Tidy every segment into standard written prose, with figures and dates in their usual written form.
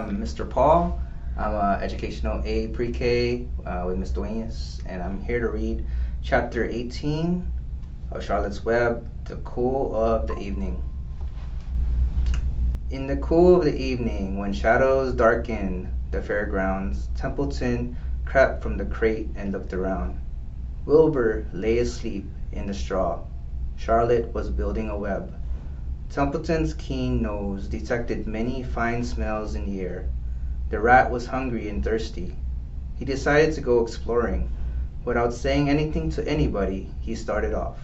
I'm Mr. Paul. I'm a educational A pre-K with Ms. Duenas, and I'm here to read chapter 18 of Charlotte's Web, The Cool of the Evening. In the cool of the evening, when shadows darkened the fairgrounds, Templeton crept from the crate and looked around. Wilbur lay asleep in the straw. Charlotte was building a web. Templeton's keen nose detected many fine smells in the air. The rat was hungry and thirsty. He decided to go exploring. Without saying anything to anybody, he started off.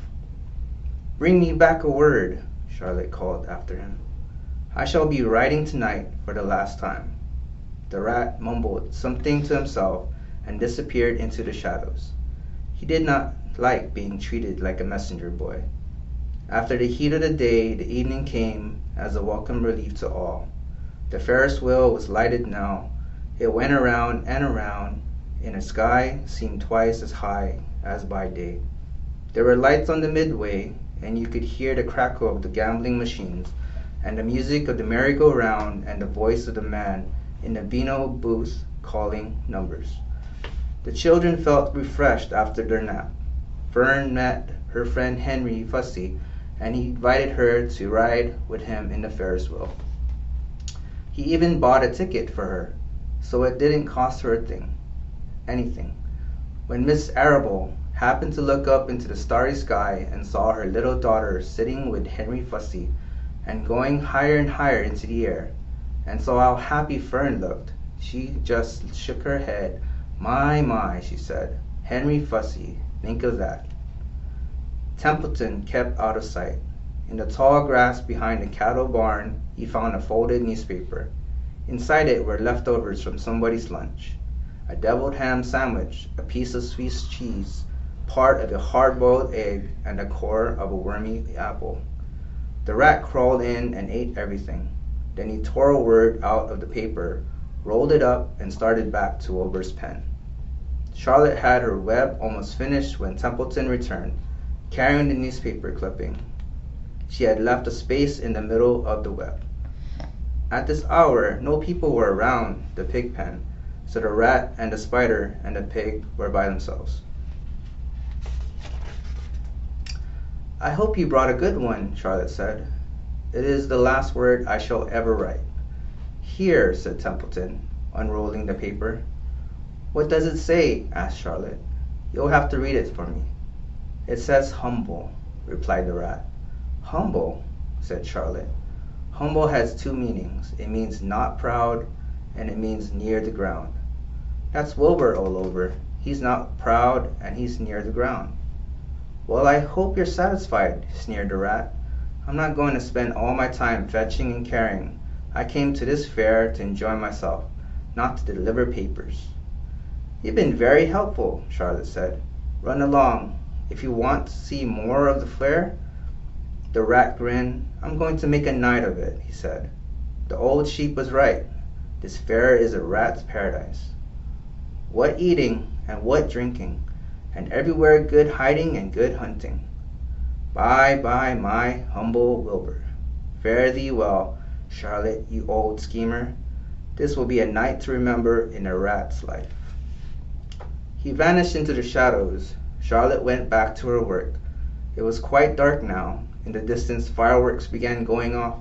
"Bring me back a word," Charlotte called after him. "I shall be writing tonight for the last time." The rat mumbled something to himself and disappeared into the shadows. He did not like being treated like a messenger boy. After the heat of the day, the evening came as a welcome relief to all. The Ferris wheel was lighted now. It went around and around in a sky seemed twice as high as by day. There were lights on the midway, and you could hear the crackle of the gambling machines, and the music of the merry-go-round, and the voice of the man in the Beano booth calling numbers. The children felt refreshed after their nap. Fern met her friend Henry Fussy, and he invited her to ride with him in the Ferris wheel. He even bought a ticket for her, so it didn't cost her anything. When Miss Arable happened to look up into the starry sky and saw her little daughter sitting with Henry Fussy and going higher and higher into the air, and saw how happy Fern looked, she just shook her head. My, she said. Henry Fussy, think of that." Templeton kept out of sight. In the tall grass behind the cattle barn, he found a folded newspaper. Inside it were leftovers from somebody's lunch. A deviled ham sandwich, a piece of Swiss cheese, part of a hard-boiled egg, and the core of a wormy apple. The rat crawled in and ate everything. Then he tore a word out of the paper, rolled it up, and started back to Wilbur's pen. Charlotte had her web almost finished when Templeton returned, carrying the newspaper clipping. She had left a space in the middle of the web. At this hour, no people were around the pig pen, so the rat and the spider and the pig were by themselves. "I hope you brought a good one," Charlotte said. "It is the last word I shall ever write." "Here," said Templeton, unrolling the paper. "What does it say?" asked Charlotte. "You'll have to read it for me." "It says humble," replied the rat. "Humble," said Charlotte. "Humble has two meanings. It means not proud, and it means near the ground. That's Wilbur all over. He's not proud, and he's near the ground." "Well, I hope you're satisfied," sneered the rat. "I'm not going to spend all my time fetching and carrying. I came to this fair to enjoy myself, not to deliver papers." "You've been very helpful," Charlotte said. "Run along. If you want to see more of the fair." The rat grinned. "I'm going to make a night of it," he said. "The old sheep was right. This fair is a rat's paradise. What eating and what drinking, and everywhere good hiding and good hunting. Bye, my humble Wilbur. Fare thee well, Charlotte, you old schemer. This will be a night to remember in a rat's life." He vanished into the shadows. Charlotte went back to her work. It was quite dark now. In the distance, fireworks began going off,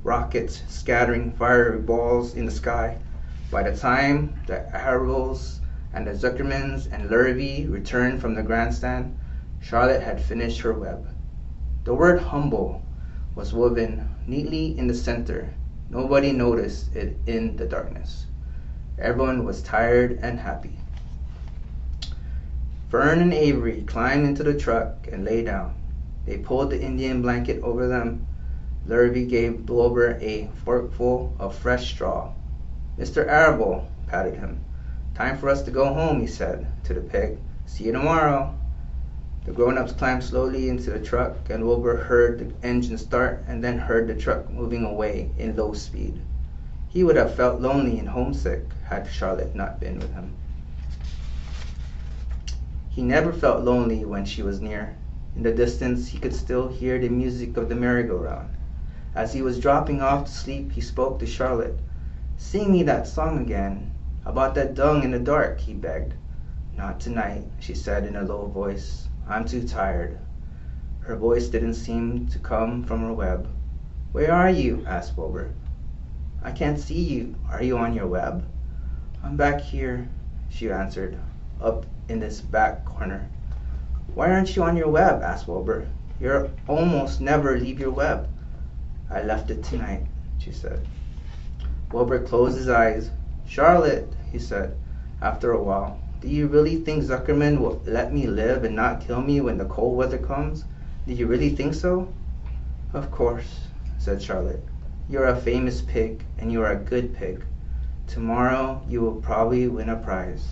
rockets scattering fiery balls in the sky. By the time the Arables and the Zuckermans and Lurvy returned from the grandstand, Charlotte had finished her web. The word humble was woven neatly in the center. Nobody noticed it in the darkness. Everyone was tired and happy. Fern and Avery climbed into the truck and lay down. They pulled the Indian blanket over them. Lurvy gave Wilbur a forkful of fresh straw. "Mr. Arable," patted him. "Time for us to go home," he said to the pig. "See you tomorrow." The grown-ups climbed slowly into the truck, and Wilbur heard the engine start and then heard the truck moving away in low speed. He would have felt lonely and homesick had Charlotte not been with him. He never felt lonely when she was near. In the distance, he could still hear the music of the merry-go-round. As he was dropping off to sleep, he spoke to Charlotte. Sing me that song again, about that dung in the dark, he begged. Not tonight, she said in a low voice. I'm too tired. Her voice didn't seem to come from her web. Where are you? Asked Wilbur. I can't see you. Are you on your web? I'm back here, she answered, up in this back corner. Why aren't you on your web? Asked Wilbur. You almost never leave your web. I left it tonight, she said. Wilbur closed his eyes. Charlotte, he said, after a while, do you really think Zuckerman will let me live and not kill me when the cold weather comes? Do you really think so? Of course, said Charlotte. You're a famous pig, and you are a good pig. Tomorrow you will probably win a prize.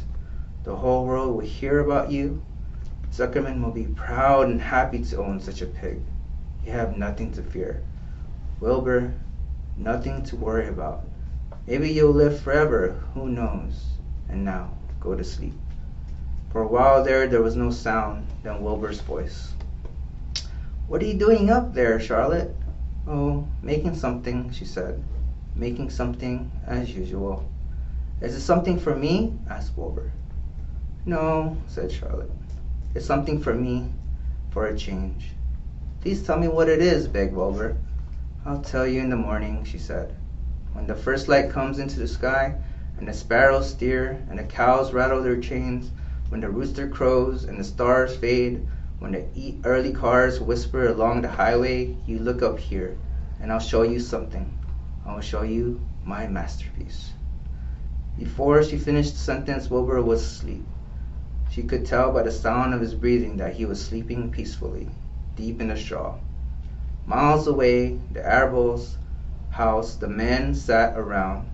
The whole world will hear about you. Zuckerman will be proud and happy to own such a pig. You have nothing to fear. Wilbur, nothing to worry about. Maybe you'll live forever, who knows? And now, go to sleep. For a while there was no sound, then Wilbur's voice. What are you doing up there, Charlotte? Oh, making something, she said. Making something, as usual. Is it something for me? Asked Wilbur. No, said Charlotte. It's something for me, for a change. Please tell me what it is, begged Wilbur. I'll tell you in the morning, she said. When the first light comes into the sky, and the sparrows steer, and the cows rattle their chains, when the rooster crows, and the stars fade, when the early cars whisper along the highway, you look up here, and I'll show you something. I'll show you my masterpiece. Before she finished the sentence, Wilbur was asleep. She could tell by the sound of his breathing that he was sleeping peacefully, deep in the straw. Miles away, the Arables' house, the men sat around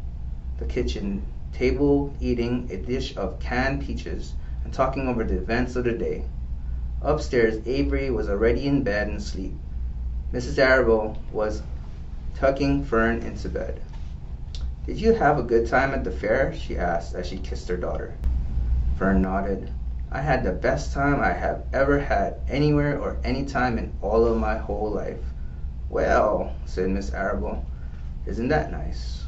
the kitchen table eating a dish of canned peaches and talking over the events of the day. Upstairs, Avery was already in bed and asleep. Mrs. Arable was tucking Fern into bed. Did you have a good time at the fair? She asked as she kissed her daughter. Fern nodded. I had the best time I have ever had anywhere or any time in all of my whole life. Well, said Miss Arable, isn't that nice?